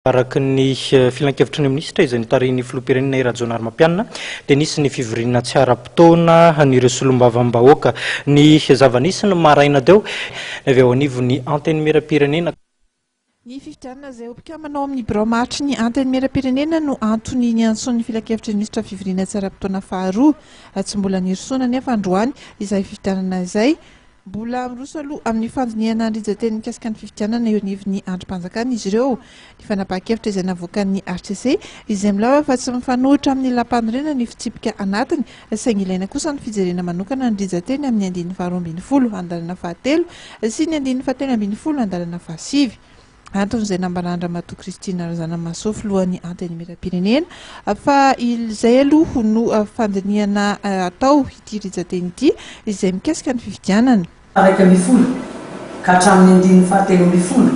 Araky ny filan-kevitry ny ministra izay notarihin'ny filoha Hery Rajaonarimampianina dia nisy ny fivoriana tsy ara-potoana nireo solombavabahoaka ny zava-nisy ny maraina teo avy ao anivon'ny Antenimieram-pirenena. Ny fivoriana izay mpikamanao amin'ny braomatry ny Antenimieram-pirenena no antony ny antsoin'ny filan-kevitry ny ministra fivoriana tsy ara-potoana faharoa. Tsy mbola nirosona nefa androany izay fivoriana izay. Mbola miroso aloha amin'ny fandiniana andrijaten'ny mikasika ny fivoriana eo anivon'ny androm-panjakana izy ireo. Ny fanapahan-kevitra izay navoakan'ny RCC izay milava fa tsy mifanohitra amin'ny lapanirena ny fitsipika anatiny saingy ilaina kosa ny fijerena manokana andrijateny amin'ny andin'ny faharoa ambin'ny folo andalana fahatelo sy ny andin'ny fahatelo ambin'ny folo andalana fahasivy. Antony izay nambarandra Mato Kristina Razanamaso filohan'ny Antenimieram-pirenena fa izay aloha no fandiniana atao ity rijateny ity izay mikasika ny fividianana. Araika ambin'ny folo ka hatramin'ny andin'ny fahatelo ambin'ny folo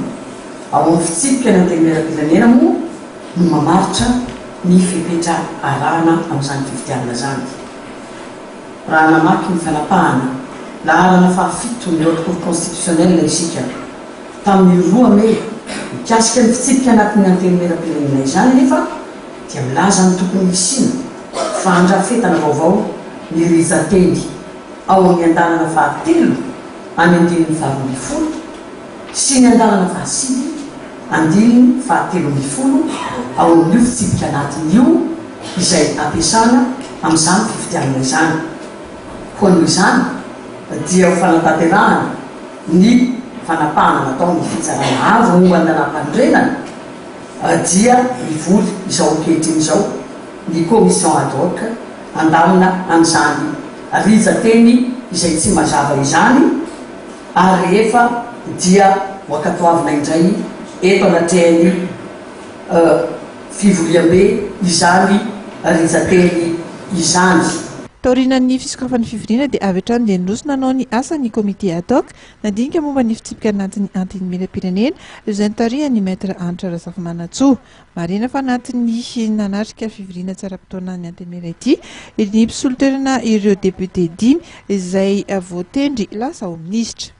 ao amin'ny fitsipika ny Antenimieram-pirenena moa no mamaritra ny fepetra arahana amin'izany fividianana zany. Raha namaky ny fanapahana laharana fahafito ny ordre constitutionnel isika tamin'ny roa Mey mikasika ny fitsipika anatin'ny Antenimieram-pirenena izany nefa dia milaza ny tokony hisina fa andrafetana vaovao ny rijateny ao amin'ny andalana fahatelo any andininy faharoa ambin'ny folo sy ny andalana fahasivy andininy fahatelo ambin'ny folo ao amin'io fitsipika anatin'io izay ampiasana amin'izany fividianana izany. Ho noho izany dia ho fanatanterahana ny fanapahana natao ny fitsarana avo momba ny lampanondrenana dia mivory izao ankehitriny izao ny commission ad hoc andalina amin'izany rijateny izay tsy mazava izany ary rehefa dia voakatoavina indray eto anatrehany fivoriam-be izany rijateny izany. Taorian'ny fisokafan'ny fivoriana dia avy hatrany dia nirosona nanao ny asan'ny comité ad hoc nandinika momba ny fitsipika anatin'ny Antenimieram-pirenena izay notarihan'ny maître Razafimanatsoa. Marina fa anatin'ny nanatrika fivoriana tsy ara-potoana ny Antenimieram ity ny mpisolo toerana ireo député 10 izay voatendry lasa ho ministra.